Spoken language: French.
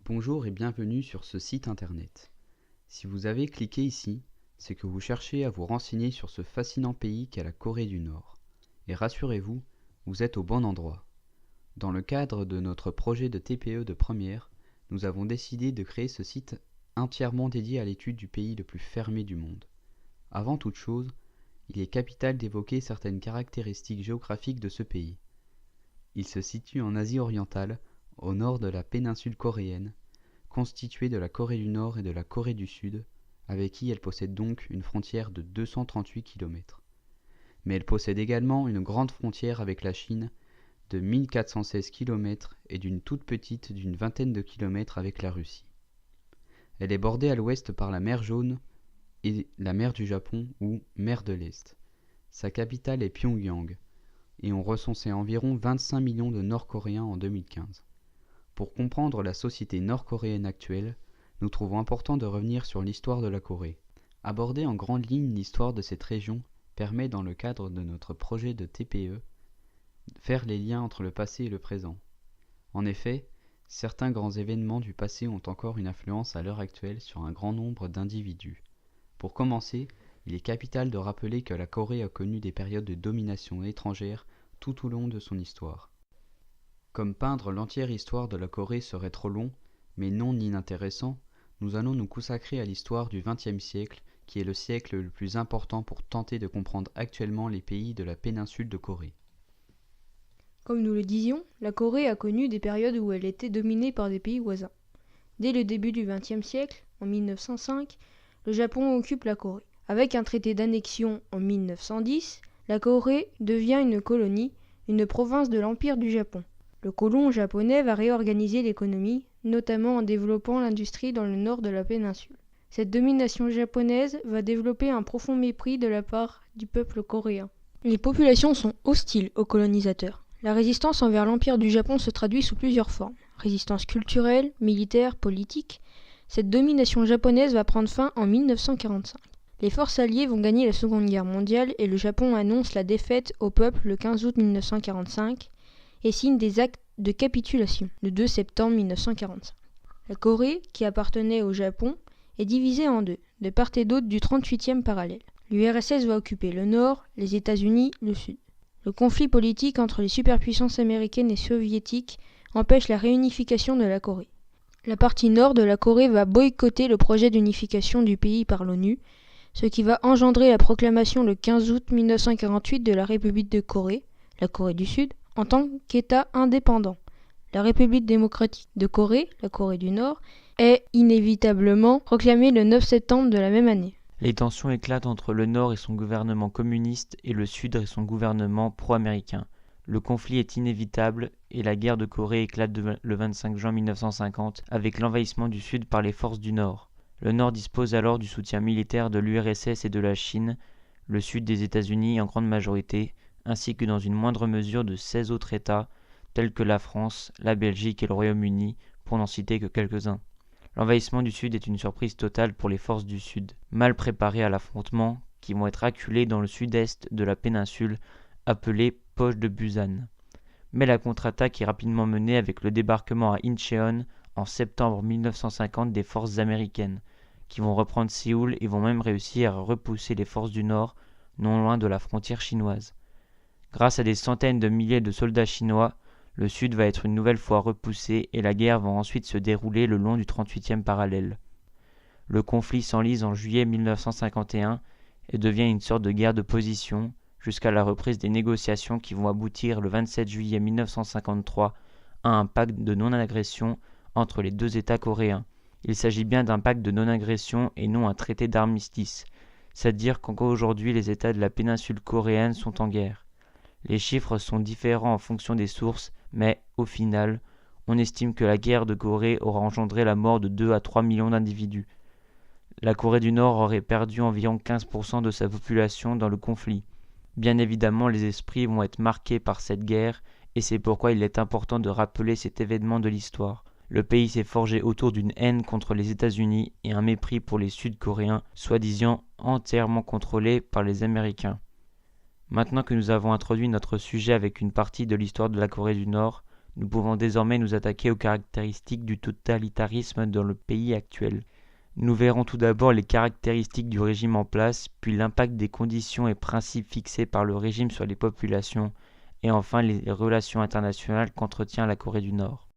Bonjour et bienvenue sur ce site internet. Si vous avez cliqué ici, c'est que vous cherchez à vous renseigner sur ce fascinant pays qu'est la Corée du Nord. Et rassurez-vous, vous êtes au bon endroit. Dans le cadre de notre projet de TPE de première, nous avons décidé de créer ce site entièrement dédié à l'étude du pays le plus fermé du monde. Avant toute chose, il est capital d'évoquer certaines caractéristiques géographiques de ce pays. Il se situe en Asie orientale, au nord de la péninsule coréenne, constituée de la Corée du Nord et de la Corée du Sud, avec qui elle possède donc une frontière de 238 km. Mais elle possède également une grande frontière avec la Chine de 1416 km et d'une toute petite d'une vingtaine de kilomètres avec la Russie. Elle est bordée à l'ouest par la mer Jaune et la mer du Japon ou mer de l'Est. Sa capitale est Pyongyang et on recensait environ 25 millions de Nord-Coréens en 2015. Pour comprendre la société nord-coréenne actuelle, nous trouvons important de revenir sur l'histoire de la Corée. Aborder en grande ligne l'histoire de cette région permet, dans le cadre de notre projet de TPE, de faire les liens entre le passé et le présent. En effet, certains grands événements du passé ont encore une influence à l'heure actuelle sur un grand nombre d'individus. Pour commencer, il est capital de rappeler que la Corée a connu des périodes de domination étrangère tout au long de son histoire. Comme peindre l'entière histoire de la Corée serait trop long, mais non inintéressant, nous allons nous consacrer à l'histoire du XXe siècle, qui est le siècle le plus important pour tenter de comprendre actuellement les pays de la péninsule de Corée. Comme nous le disions, la Corée a connu des périodes où elle était dominée par des pays voisins. Dès le début du XXe siècle, en 1905, le Japon occupe la Corée. Avec un traité d'annexion en 1910, la Corée devient une colonie, une province de l'Empire du Japon. Le colon japonais va réorganiser l'économie, notamment en développant l'industrie dans le nord de la péninsule. Cette domination japonaise va développer un profond mépris de la part du peuple coréen. Les populations sont hostiles aux colonisateurs. La résistance envers l'Empire du Japon se traduit sous plusieurs formes. Résistance culturelle, militaire, politique. Cette domination japonaise va prendre fin en 1945. Les forces alliées vont gagner la Seconde Guerre mondiale et le Japon annonce la défaite au peuple le 15 août 1945 et signe des actes de capitulation le 2 septembre 1945. La Corée, qui appartenait au Japon, est divisée en deux, de part et d'autre du 38e parallèle. L'URSS va occuper le nord, les États-Unis le sud. Le conflit politique entre les superpuissances américaines et soviétiques empêche la réunification de la Corée. La partie nord de la Corée va boycotter le projet d'unification du pays par l'ONU, ce qui va engendrer la proclamation le 15 août 1948 de la République de Corée, la Corée du Sud, en tant qu'État indépendant. La République démocratique de Corée, la Corée du Nord, est inévitablement proclamée le 9 septembre de la même année. Les tensions éclatent entre le Nord et son gouvernement communiste et le Sud et son gouvernement pro-américain. Le conflit est inévitable et la guerre de Corée éclate le 25 juin 1950 avec l'envahissement du Sud par les forces du Nord. Le Nord dispose alors du soutien militaire de l'URSS et de la Chine, le Sud des États-Unis en grande majorité, ainsi que dans une moindre mesure de 16 autres États, tels que la France, la Belgique et le Royaume-Uni, pour n'en citer que quelques-uns. L'envahissement du Sud est une surprise totale pour les forces du Sud, mal préparées à l'affrontement, qui vont être acculées dans le sud-est de la péninsule, appelée Poche de Busan. Mais la contre-attaque est rapidement menée avec le débarquement à Incheon en septembre 1950 des forces américaines, qui vont reprendre Séoul et vont même réussir à repousser les forces du Nord, non loin de la frontière chinoise. Grâce à des centaines de milliers de soldats chinois, le Sud va être une nouvelle fois repoussé et la guerre va ensuite se dérouler le long du 38e parallèle. Le conflit s'enlise en juillet 1951 et devient une sorte de guerre de position jusqu'à la reprise des négociations qui vont aboutir le 27 juillet 1953 à un pacte de non-agression entre les deux États coréens. Il s'agit bien d'un pacte de non-agression et non un traité d'armistice, c'est-à-dire qu'encore aujourd'hui les États de la péninsule coréenne sont en guerre. Les chiffres sont différents en fonction des sources, mais, au final, on estime que la guerre de Corée aura engendré la mort de 2 à 3 millions d'individus. La Corée du Nord aurait perdu environ 15% de sa population dans le conflit. Bien évidemment, les esprits vont être marqués par cette guerre, et c'est pourquoi il est important de rappeler cet événement de l'histoire. Le pays s'est forgé autour d'une haine contre les États-Unis et un mépris pour les Sud-Coréens, soi-disant entièrement contrôlés par les Américains. Maintenant que nous avons introduit notre sujet avec une partie de l'histoire de la Corée du Nord, Nous pouvons désormais nous attaquer aux caractéristiques du totalitarisme dans le pays actuel. Nous verrons tout d'abord les caractéristiques du régime en place, puis l'impact des conditions et principes fixés par le régime sur les populations, et enfin les relations internationales qu'entretient la Corée du Nord.